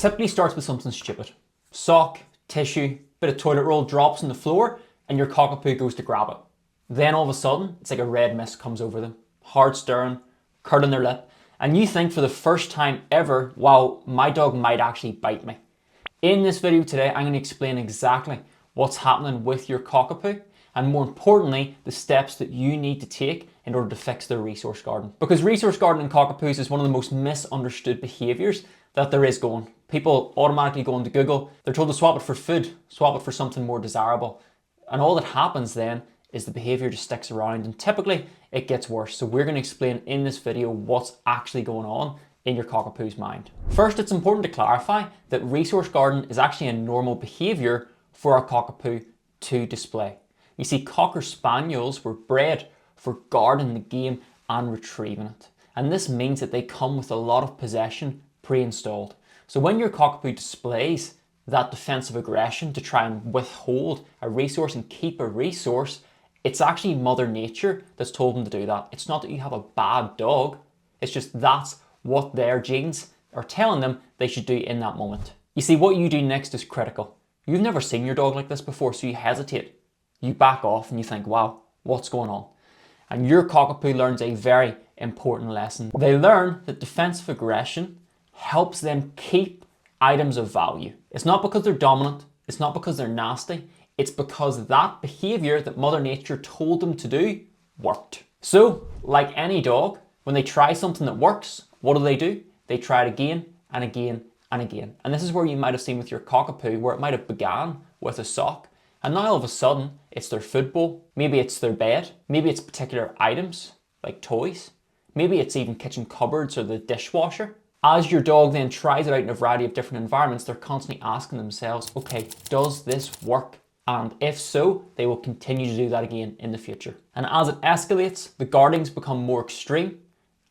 typically starts with something stupid. Sock, tissue, bit of toilet roll drops on the floor and your cockapoo goes to grab it. Then all of a sudden, it's like a red mist comes over them. Hard staring, curling their lip, and you think for the first time ever, wow, my dog might actually bite me. In this video today, I'm going to explain exactly what's happening with your cockapoo, and more importantly, the steps that you need to take in order to fix their resource garden. Because resource gardening cockapoos is one of the most misunderstood behaviours that there is going. People automatically go into Google, they're told to swap it for food, swap it for something more desirable. And all that happens then is the behaviour just sticks around, and typically it gets worse. So we're going to explain in this video what's actually going on in your cockapoo's mind. First, it's important to clarify that resource garden is actually a normal behaviour for a cockapoo to display. You see, Cocker Spaniels were bred for guarding the game and retrieving it. And this means that they come with a lot of possession pre-installed. So when your cockapoo displays that defensive aggression to try and withhold a resource and keep a resource, it's actually Mother Nature that's told them to do that. It's not that you have a bad dog, it's just that's what their genes are telling them they should do in that moment. You see, what you do next is critical. You've never seen your dog like this before, so you hesitate. You back off and you think, wow, what's going on? And your cockapoo learns a very important lesson. They learn that defensive aggression helps them keep items of value. It's not because they're dominant, it's not because they're nasty, it's because that behavior that Mother Nature told them to do worked. So, like any dog, when they try something that works, what do? They try it again and again and again. And this is where you might have seen with your cockapoo, where it might have began with a sock, and now all of a sudden it's their food bowl, maybe it's their bed, maybe it's particular items like toys, maybe it's even kitchen cupboards or the dishwasher. As your dog then tries it out in a variety of different environments, they're constantly asking themselves, okay, does this work? And if so, they will continue to do that again in the future. And as it escalates, the guardings become more extreme,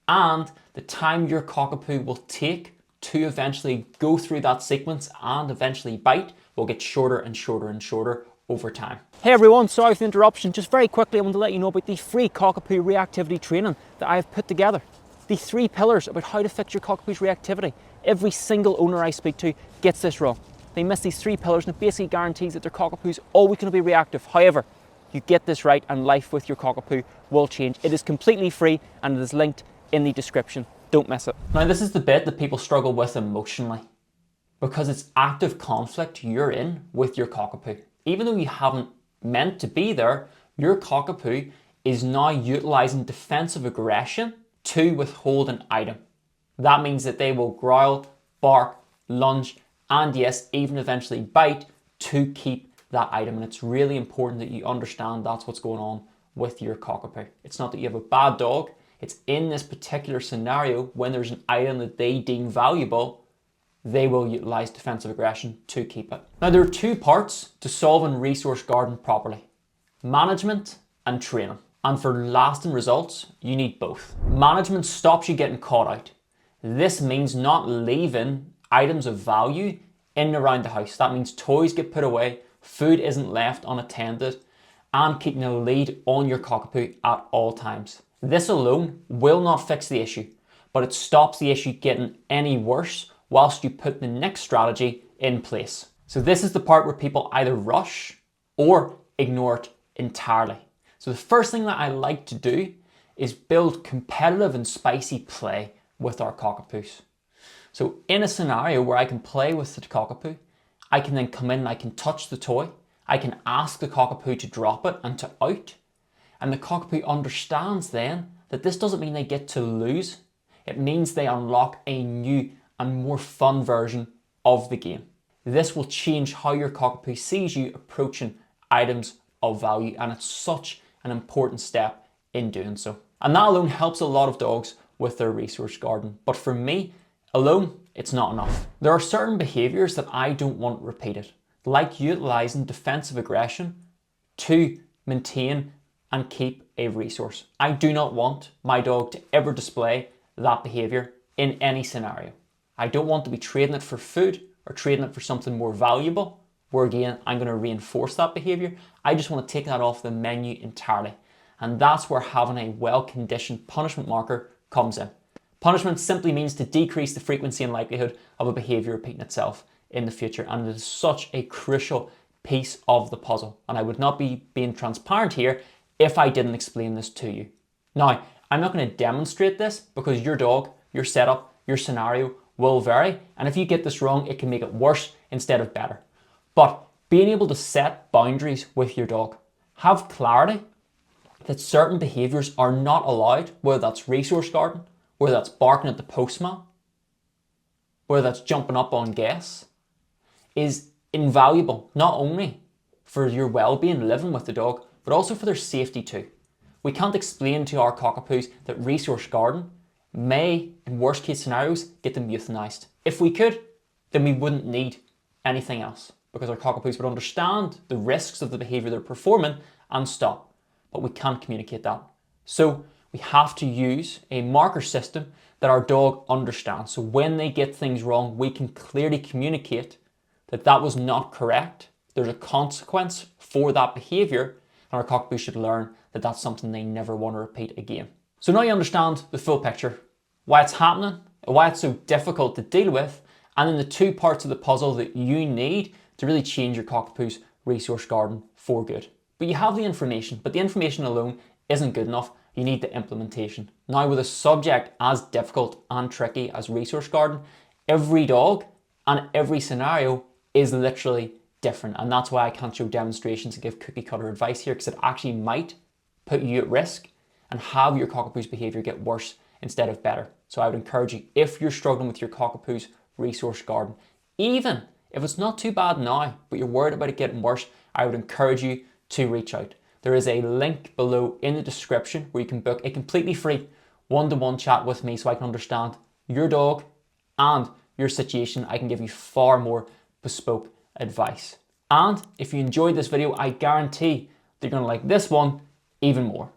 and the time your cockapoo will take to eventually go through that sequence and eventually bite will get shorter and shorter and shorter over time. Hey everyone, sorry for the interruption. Just very quickly, I want to let you know about the free cockapoo reactivity training that I have put together. The 3 pillars about how to fix your cockapoo's reactivity. Every single owner I speak to gets this wrong. They miss these 3 pillars, and it basically guarantees that their cockapoo's always going to be reactive. However, you get this right and life with your cockapoo will change. It is completely free and it is linked in the description. Don't miss it. Now, this is the bit that people struggle with emotionally, because it's active conflict you're in with your cockapoo. Even though you haven't meant to be there, your cockapoo is now utilizing defensive aggression to withhold an item. That means that they will growl, bark, lunge, and yes, even eventually bite to keep that item. And it's really important that you understand that's what's going on with your cockapoo. It's not that you have a bad dog, it's in this particular scenario when there's an item that they deem valuable, they will utilize defensive aggression to keep it. Now, there are 2 parts to solving resource garden properly: management and training. And for lasting results, you need both. Management stops you getting caught out. This means not leaving items of value in and around the house. That means toys get put away, food isn't left unattended, and keeping a lead on your cockapoo at all times. This alone will not fix the issue, but it stops the issue getting any worse whilst you put the next strategy in place. So this is the part where people either rush or ignore it entirely. So the first thing that I like to do is build competitive and spicy play with our cockapoos. So in a scenario where I can play with the cockapoo, I can then come in and I can touch the toy, I can ask the cockapoo to drop it and to out, and the cockapoo understands then that this doesn't mean they get to lose, it means they unlock a new and more fun version of the game. This will change how your cockapoo sees you approaching items of value, and it's such an important step in doing so. And that alone helps a lot of dogs with their resource garden. But for me, alone, it's not enough. There are certain behaviours that I don't want repeated, like utilising defensive aggression to maintain and keep a resource. I do not want my dog to ever display that behaviour in any scenario. I don't want to be trading it for food or trading it for something more valuable, where again, I'm going to reinforce that behaviour. I just want to take that off the menu entirely. And that's where having a well-conditioned punishment marker comes in. Punishment simply means to decrease the frequency and likelihood of a behaviour repeating itself in the future, and it is such a crucial piece of the puzzle, and I would not be being transparent here if I didn't explain this to you. Now, I'm not going to demonstrate this because your dog, your setup, your scenario will vary, and if you get this wrong, it can make it worse instead of better. But being able to set boundaries with your dog, have clarity that certain behaviours are not allowed, whether that's resource guarding, whether that's barking at the postman, whether that's jumping up on guests, is invaluable, not only for your well-being living with the dog, but also for their safety too. We can't explain to our cockapoos that resource guarding may, in worst case scenarios, get them euthanized. If we could, then we wouldn't need anything else, because our cockapoos would understand the risks of the behaviour they're performing and stop. But we can't communicate that. So we have to use a marker system that our dog understands. So when they get things wrong, we can clearly communicate that that was not correct. There's a consequence for that behaviour, and our cockapoo should learn that that's something they never want to repeat again. So now you understand the full picture, why it's happening, why it's so difficult to deal with, and then the two parts of the puzzle that you need to really change your cockapoo's resource garden for good. But you have the information, but the information alone isn't good enough. You need the implementation. Now, with a subject as difficult and tricky as resource garden, every dog and every scenario is literally different. And that's why I can't show demonstrations and give cookie cutter advice here, because it actually might put you at risk and have your cockapoo's behaviour get worse instead of better. So I would encourage you, if you're struggling with your cockapoo's resource garden, even if it's not too bad now, but you're worried about it getting worse, I would encourage you to reach out. There is a link below in the description where you can book a completely free one-to-one chat with me so I can understand your dog and your situation. I can give you far more bespoke advice. And if you enjoyed this video, I guarantee that you're going to like this one even more.